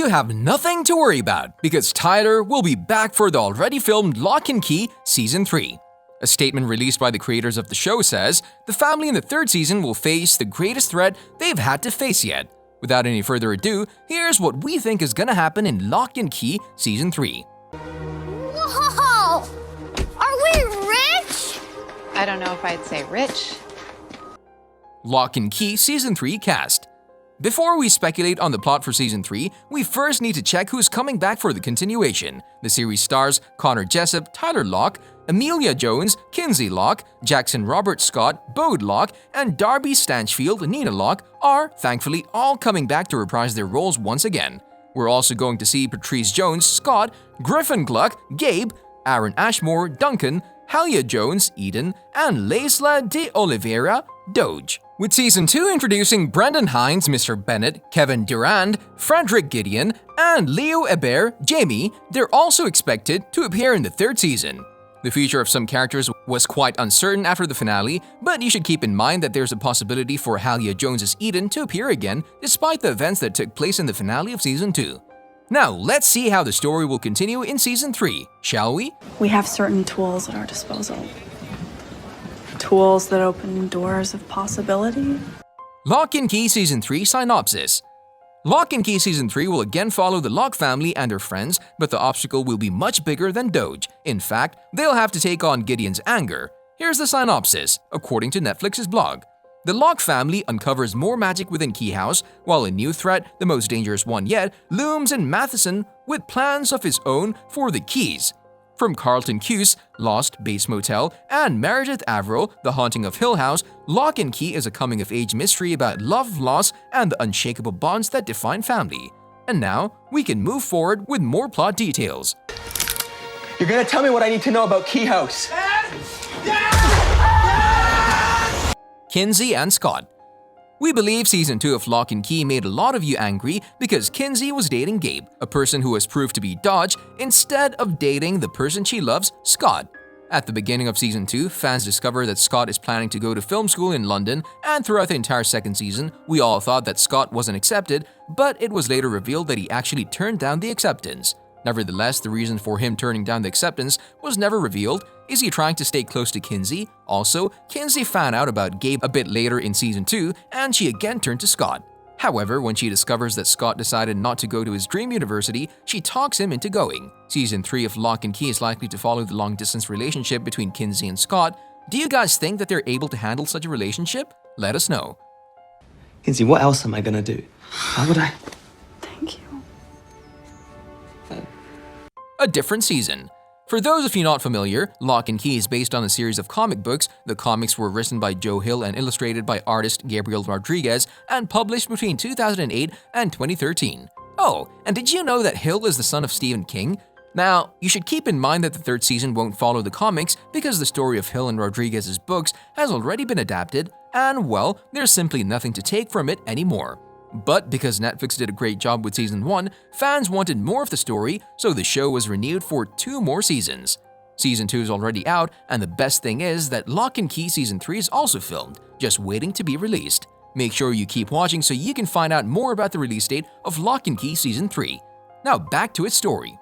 have nothing to worry about because Tyler will be back for the already filmed Locke and Key Season 3. A statement released by the creators of the show says, the family in the third season will face the greatest threat they've had to face yet. Without any further ado, here's what we think is gonna happen in Locke and Key Season 3. Whoa! Are we rich? I don't know if I'd say rich. Locke and Key Season 3 cast. Before we speculate on the plot for Season 3, we first need to check who's coming back for the continuation. The series stars Connor Jessup, Tyler Locke, Emilia Jones, Kinsey Locke, Jackson Robert Scott, Bode Locke, and Darby Stanchfield, Nina Locke are, thankfully, all coming back to reprise their roles once again. We're also going to see Patrice Jones, Scott, Griffin Gluck, Gabe, Aaron Ashmore, Duncan, Halia Jones, Eden, and Leisla de Oliveira, Doge. With Season 2 introducing Brendan Hines, Mr. Bennett, Kevin Durand, Frederick Gideon, and Leo Hebert, Jamie, they're also expected to appear in the third season. The future of some characters was quite uncertain after the finale, but you should keep in mind that there's a possibility for Halia Jones's Eden to appear again despite the events that took place in the finale of Season 2. Now, let's see how the story will continue in Season 3, shall we? We have certain tools at our disposal. Tools that open doors of possibility. Locke and Key Season 3 Synopsis. Locke and Key Season 3 will again follow the Locke family and their friends, but the obstacle will be much bigger than Doge. In fact, they'll have to take on Gideon's anger. Here's the synopsis, according to Netflix's blog. The Locke family uncovers more magic within Key House, while a new threat, the most dangerous one yet, looms in Matheson with plans of his own for the Keys. From Carlton Cuse, Lost, Bates Motel, and Meredith Averill, The Haunting of Hill House, Locke and Key is a coming-of-age mystery about love, loss, and the unshakable bonds that define family. And now, we can move forward with more plot details. You're gonna tell me what I need to know about Key House. Kinsey and Scott. We believe Season 2 of Locke and Key made a lot of you angry because Kinsey was dating Gabe, a person who has proved to be dodge, instead of dating the person she loves, Scott. At the beginning of Season 2, fans discover that Scott is planning to go to film school in London, and throughout the entire second season, we all thought that Scott wasn't accepted, but it was later revealed that he actually turned down the acceptance. Nevertheless, the reason for him turning down the acceptance was never revealed. Is he trying to stay close to Kinsey? Also, Kinsey found out about Gabe a bit later in Season 2, and she again turned to Scott. However, when she discovers that Scott decided not to go to his dream university, she talks him into going. Season 3 of Locke and Key is likely to follow the long-distance relationship between Kinsey and Scott. Do you guys think that they're able to handle such a relationship? Let us know. Kinsey, what else am I gonna do? Why would I? Thank you. A different season. For those of you not familiar, Locke and Key is based on a series of comic books. The comics were written by Joe Hill and illustrated by artist Gabriel Rodriguez and published between 2008 and 2013. Oh, and did you know that Hill is the son of Stephen King? Now, you should keep in mind that the third season won't follow the comics because the story of Hill and Rodriguez's books has already been adapted, and well, there's simply nothing to take from it anymore. But because Netflix did a great job with Season 1, fans wanted more of the story, so the show was renewed for 2 more seasons. Season 2 is already out, and the best thing is that Locke and Key Season 3 is also filmed, just waiting to be released. Make sure you keep watching so you can find out more about the release date of Locke and Key Season 3. Now back to its story.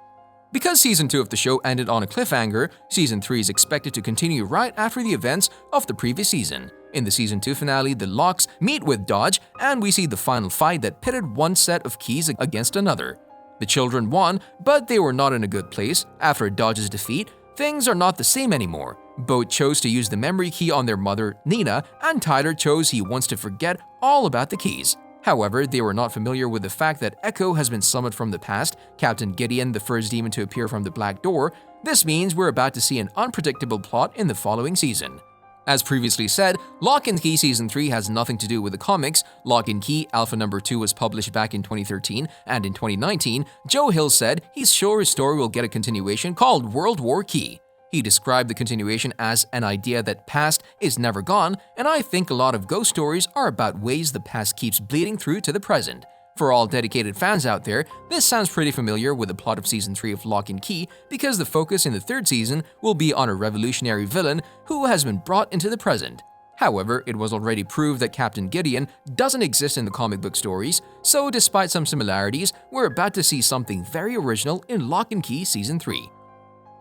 Because Season 2 of the show ended on a cliffhanger, Season 3 is expected to continue right after the events of the previous season. In the Season 2 finale, the Locks meet with Dodge, and we see the final fight that pitted one set of Keys against another. The children won, but they were not in a good place. After Dodge's defeat, things are not the same anymore. Both chose to use the memory key on their mother, Nina, and Tyler chose he wants to forget all about the keys. However, they were not familiar with the fact that Echo has been summoned from the past, Captain Gideon, the first demon to appear from the Black Door. This means we're about to see an unpredictable plot in the following season. As previously said, Locke and Key Season 3 has nothing to do with the comics. Locke and Key Alpha Number 2 was published back in 2013, and in 2019, Joe Hill said he's sure his story will get a continuation called World War Key. He described the continuation as an idea that past is never gone, and I think a lot of ghost stories are about ways the past keeps bleeding through to the present. For all dedicated fans out there, this sounds pretty familiar with the plot of Season 3 of Locke and Key because the focus in the third season will be on a revolutionary villain who has been brought into the present. However, it was already proved that Captain Gideon doesn't exist in the comic book stories, so despite some similarities, we're about to see something very original in Locke and Key Season 3.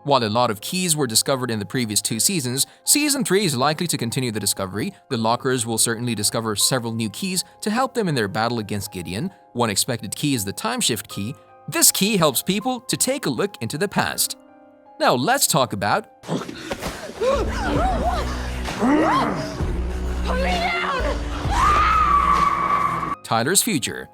While a lot of keys were discovered in the previous 2 seasons, Season 3 is likely to continue the discovery. The Lockers will certainly discover several new keys to help them in their battle against Gideon. One expected key is the Time Shift key. This key helps people to take a look into the past. Now let's talk about Tyler's future.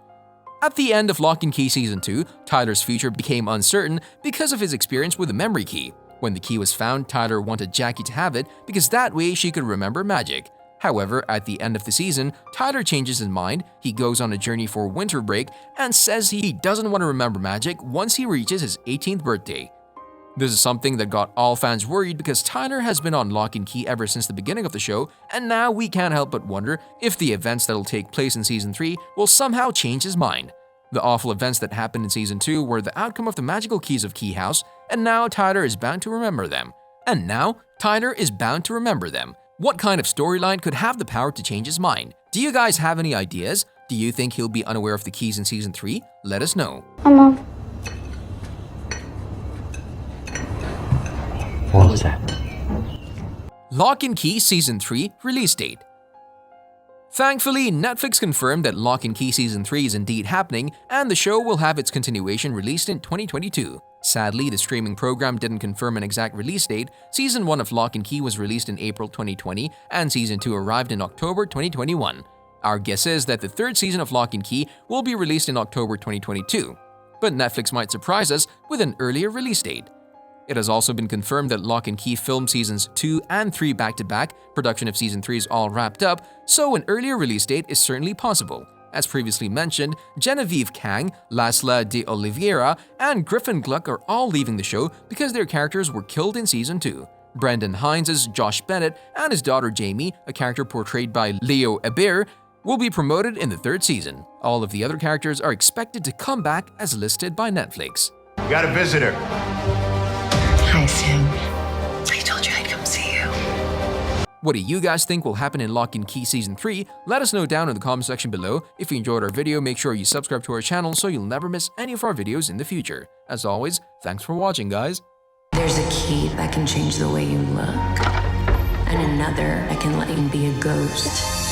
At the end of Locke and Key Season 2, Tyler's future became uncertain because of his experience with the memory key. When the key was found, Tyler wanted Jackie to have it because that way she could remember magic. However, at the end of the season, Tyler changes his mind. He goes on a journey for winter break and says he doesn't want to remember magic once he reaches his 18th birthday. This is something that got all fans worried because Tyler has been on Locke and Key ever since the beginning of the show, and now we can't help but wonder if the events that'll take place in Season 3 will somehow change his mind. The awful events that happened in Season 2 were the outcome of the magical keys of Key House, and now Tyler is bound to remember them. What kind of storyline could have the power to change his mind? Do you guys have any ideas? Do you think he'll be unaware of the keys in Season 3? Let us know. Mama. What was that? Locke and Key Season 3 release date. Thankfully, Netflix confirmed that Locke and Key Season 3 is indeed happening, and the show will have its continuation released in 2022. Sadly, the streaming program didn't confirm an exact release date. Season 1 of Locke and Key was released in April 2020, and Season 2 arrived in October 2021. Our guess is that the 3rd season of Locke and Key will be released in October 2022, but Netflix might surprise us with an earlier release date. It has also been confirmed that Locke and Key filmed Seasons 2 and 3 back-to-back. Production of Season 3 is all wrapped up, so an earlier release date is certainly possible. As previously mentioned, Genevieve Kang, Lasla de Oliveira, and Griffin Gluck are all leaving the show because their characters were killed in Season 2. Brendan Hines' Josh Bennett and his daughter Jamie, a character portrayed by Leo Ebert, will be promoted in the 3rd season. All of the other characters are expected to come back as listed by Netflix. We got a visitor. Hi, Sam. I told you I'd come see you. What do you guys think will happen in Locke and Key Season 3? Let us know down in the comment section below. If you enjoyed our video, make sure you subscribe to our channel so you'll never miss any of our videos in the future. As always, thanks for watching, guys. There's a key that can change the way you look, and another that can let you be a ghost.